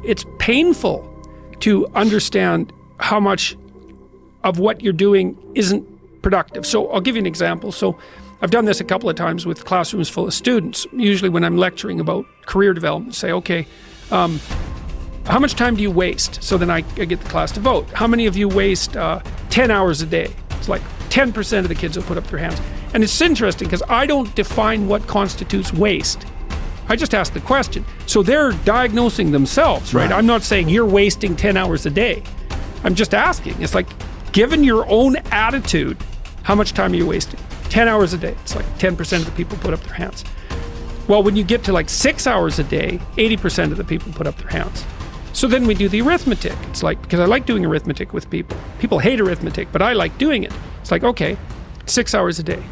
it's painful to understand how much of what you're doing isn't productive. So I'll give you an example. So I've done this a couple of times with classrooms full of students. Usually when I'm lecturing about career development, say, okay, how much time do you waste? So then I get the class to vote. How many of you waste 10 hours a day? It's like 10% of the kids will put up their hands. And it's interesting because I don't define what constitutes waste. I just ask the question. So they're diagnosing themselves, right? I'm not saying you're wasting 10 hours a day. I'm just asking. It's like, given your own attitude, how much time are you wasting? 10 hours a day. It's like 10% of the people put up their hands. Well, when you get to like 6 hours a day, 80% of the people put up their hands. So then we do the arithmetic. It's like, because I like doing arithmetic with people. People hate arithmetic, but I like doing it. It's like, okay, 6 hours a day.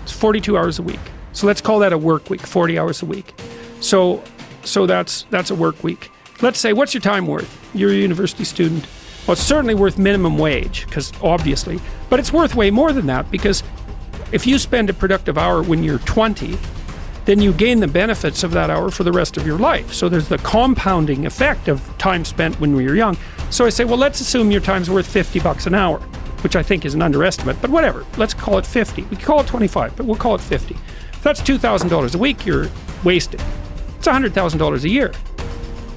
It's 42 hours a week. So let's call that a work week, 40 hours a week. So that's a work week. Let's say, what's your time worth? You're a university student. Well, it's certainly worth minimum wage, because obviously, but it's worth way more than that, because if you spend a productive hour when you're 20, then you gain the benefits of that hour for the rest of your life. So there's the compounding effect of time spent when we were young. So I say, well, let's assume your time's worth $50 an hour, which I think is an underestimate, but whatever. Let's call it 50. We can call it 25, but we'll call it 50. That's $2,000 a week you're wasting. It's $100,000 a year.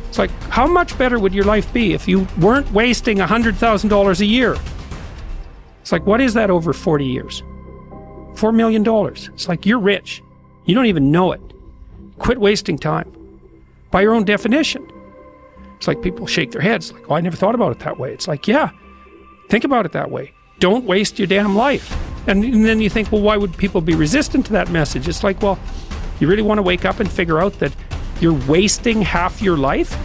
It's like, how much better would your life be if you weren't wasting $100,000 a year? It's like, what is that over 40 years? $4 million. It's like, you're rich. You don't even know it. Quit wasting time. By your own definition. It's like people shake their heads, like, oh, I never thought about it that way. It's like, yeah, think about it that way. Don't waste your damn life. And then you think, well, why would people be resistant to that message? It's like, well, you really want to wake up and figure out that you're wasting half your life?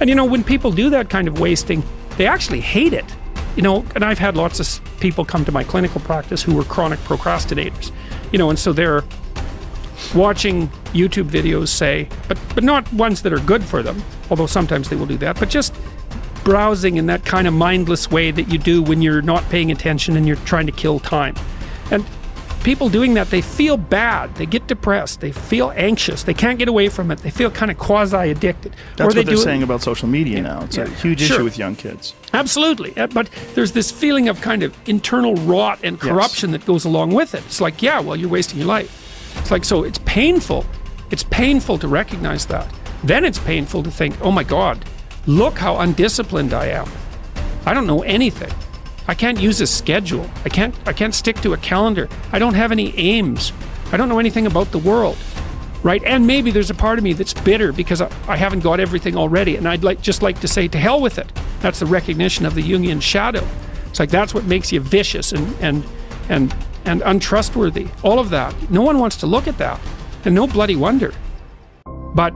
And you know, when people do that kind of wasting, they actually hate it. You know, and I've had lots of people come to my clinical practice who were chronic procrastinators. You know, and so they're watching YouTube videos, say, but not ones that are good for them, although sometimes they will do that, but just browsing in that kind of mindless way that you do when you're not paying attention and you're trying to kill time. And people doing that, they feel bad, they get depressed, they feel anxious, they can't get away from it, they feel kind of quasi-addicted. That's what they're saying about social media now. It's a huge issue with young kids. Absolutely, but there's this feeling of kind of internal rot and corruption that goes along with it. It's like, yeah, well, you're wasting your life. It's like, so it's painful. It's painful to recognize that. Then it's painful to think, oh my God, look how undisciplined I am. I don't know anything. I can't use a schedule. I can't stick to a calendar. I don't have any aims. I don't know anything about the world, right? And maybe there's a part of me that's bitter because I haven't got everything already, and I'd just like to say, to hell with it. That's the recognition of the Jungian shadow. It's like, that's what makes you vicious and untrustworthy. All of that. No one wants to look at that, and no bloody wonder. But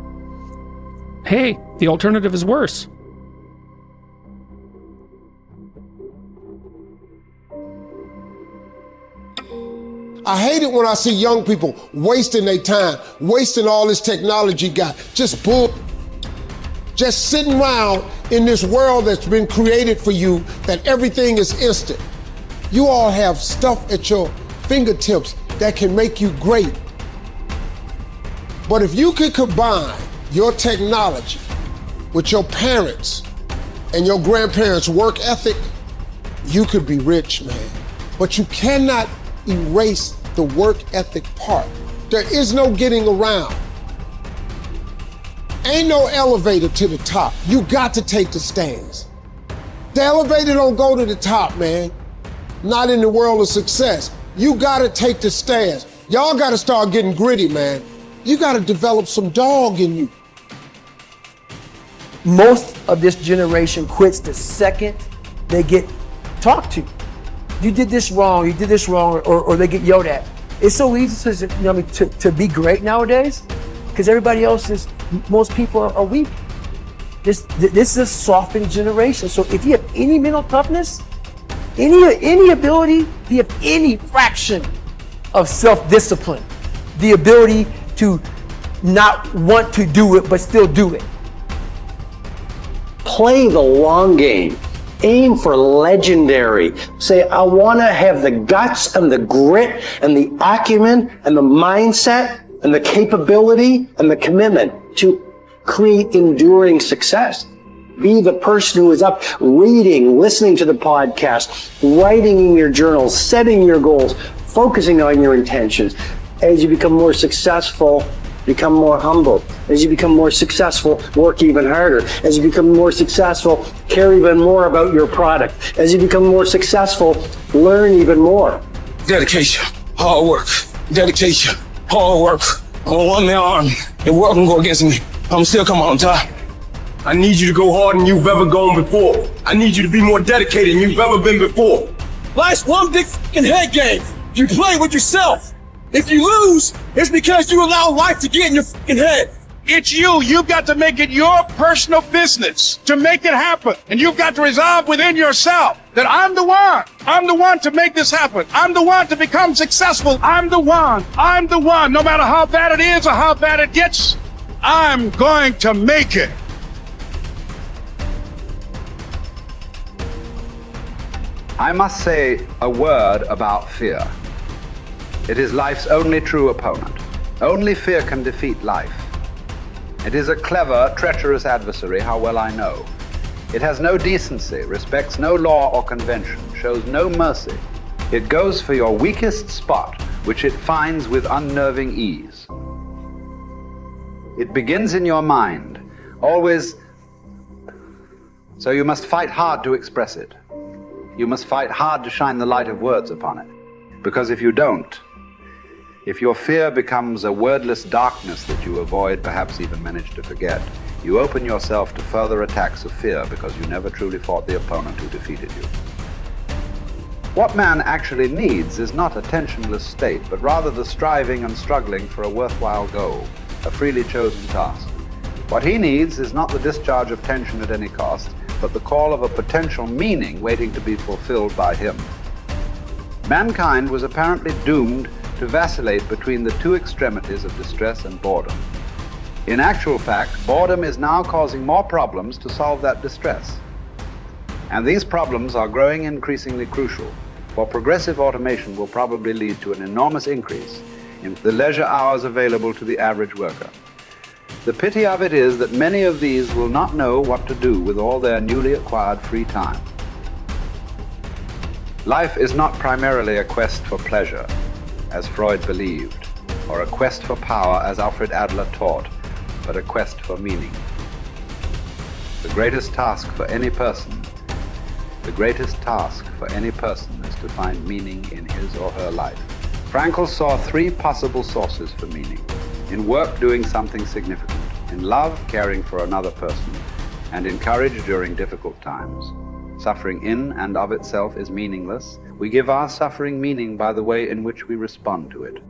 hey, the alternative is worse. I hate it when I see young people wasting their time, wasting all this technology got, just sitting around in this world that's been created for you, that everything is instant. You all have stuff at your fingertips that can make you great. But if you could combine your technology with your parents and your grandparents' work ethic, you could be rich, man. But you cannot erase the work ethic part. There is no getting around. Ain't no elevator to the top. You got to take the stairs. The elevator don't go to the top, man. Not in the world of success. You gotta take the stairs. Y'all gotta start getting gritty, man. You gotta develop some dog in you. Most of this generation quits the second they get talked to. You did this wrong, or they get yelled at. It's so easy to be great nowadays because everybody else is, most people are weak. This is a softened generation. So if you have any mental toughness, any ability, if you have any fraction of self-discipline, the ability to not want to do it but still do it. Play the long game. Aim for legendary. Say, I want to have the guts and the grit and the acumen and the mindset and the capability and the commitment to create enduring success. Be the person who is up reading, listening to the podcast, writing in your journal, setting your goals, focusing on your intentions. As you become more successful, become more humble. As you become more successful, work even harder. As you become more successful, care even more about your product. As you become more successful, learn even more. Dedication, hard work. Dedication, hard work. I'm a one-man army. The world can go against me. I'm still coming on top. I need you to go harder than you've ever gone before. I need you to be more dedicated than you've ever been before. Life's one big fucking head game. You play with yourself. If you lose, it's because you allow life to get in your fucking head. It's you. You've got to make it your personal business to make it happen. And you've got to resolve within yourself that I'm the one. I'm the one to make this happen. I'm the one to become successful. I'm the one. I'm the one. No matter how bad it is or how bad it gets, I'm going to make it. I must say a word about fear. It is life's only true opponent. Only fear can defeat life. It is a clever, treacherous adversary, how well I know. It has no decency, respects no law or convention, shows no mercy. It goes for your weakest spot, which it finds with unnerving ease. It begins in your mind, always, so you must fight hard to express it. You must fight hard to shine the light of words upon it. Because if you don't, if your fear becomes a wordless darkness that you avoid, perhaps even manage to forget, you open yourself to further attacks of fear because you never truly fought the opponent who defeated you. What man actually needs is not a tensionless state, but rather the striving and struggling for a worthwhile goal, a freely chosen task. What he needs is not the discharge of tension at any cost, but the call of a potential meaning waiting to be fulfilled by him. Mankind was apparently doomed to vacillate between the two extremities of distress and boredom. In actual fact, boredom is now causing more problems to solve that distress. And these problems are growing increasingly crucial, for progressive automation will probably lead to an enormous increase in the leisure hours available to the average worker. The pity of it is that many of these will not know what to do with all their newly acquired free time. Life is not primarily a quest for pleasure, as Freud believed, or a quest for power, as Alfred Adler taught, but a quest for meaning. The greatest task for any person is to find meaning in his or her life. Frankl saw three possible sources for meaning: in work, doing something significant; in love, caring for another person; and in courage during difficult times. Suffering in and of itself is meaningless. We give our suffering meaning by the way in which we respond to it.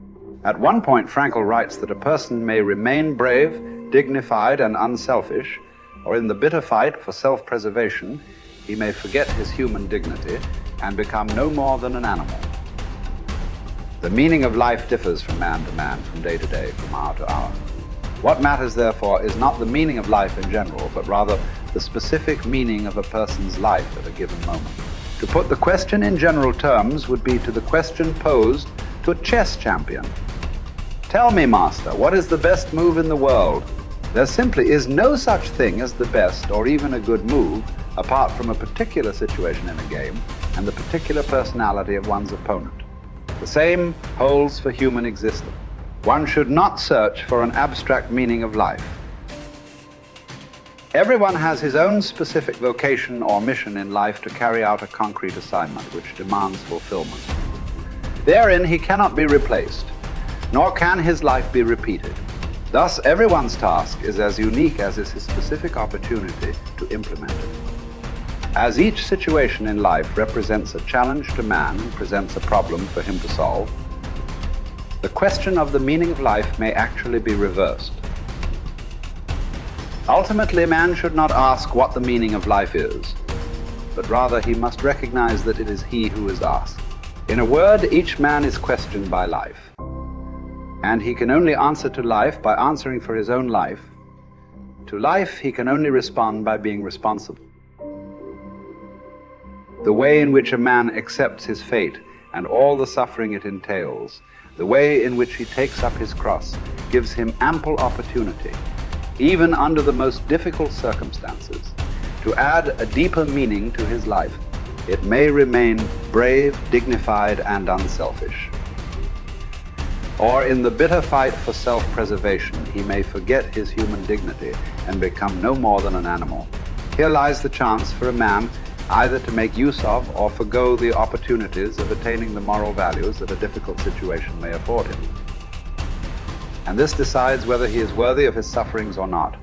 At one point, Frankl writes that a person may remain brave, dignified, and unselfish, or in the bitter fight for self-preservation, he may forget his human dignity and become no more than an animal. The meaning of life differs from man to man, from day to day, from hour to hour. What matters, therefore, is not the meaning of life in general, but rather the specific meaning of a person's life at a given moment. To put the question in general terms would be to the question posed to a chess champion. Tell me, master, what is the best move in the world? There simply is no such thing as the best or even a good move apart from a particular situation in a game and the particular personality of one's opponent. The same holds for human existence. One should not search for an abstract meaning of life. Everyone has his own specific vocation or mission in life to carry out a concrete assignment which demands fulfillment. Therein he cannot be replaced, nor can his life be repeated. Thus, everyone's task is as unique as is his specific opportunity to implement it. As each situation in life represents a challenge to man and presents a problem for him to solve, the question of the meaning of life may actually be reversed. Ultimately, man should not ask what the meaning of life is, but rather he must recognize that it is he who is asked. In a word, each man is questioned by life, and he can only answer to life by answering for his own life. To life, he can only respond by being responsible. The way in which a man accepts his fate and all the suffering it entails, the way in which he takes up his cross, gives him ample opportunity, even under the most difficult circumstances, to add a deeper meaning to his life, it may remain brave, dignified, and unselfish. Or in the bitter fight for self-preservation, he may forget his human dignity and become no more than an animal. Here lies the chance for a man either to make use of or forgo the opportunities of attaining the moral values that a difficult situation may afford him. And this decides whether he is worthy of his sufferings or not.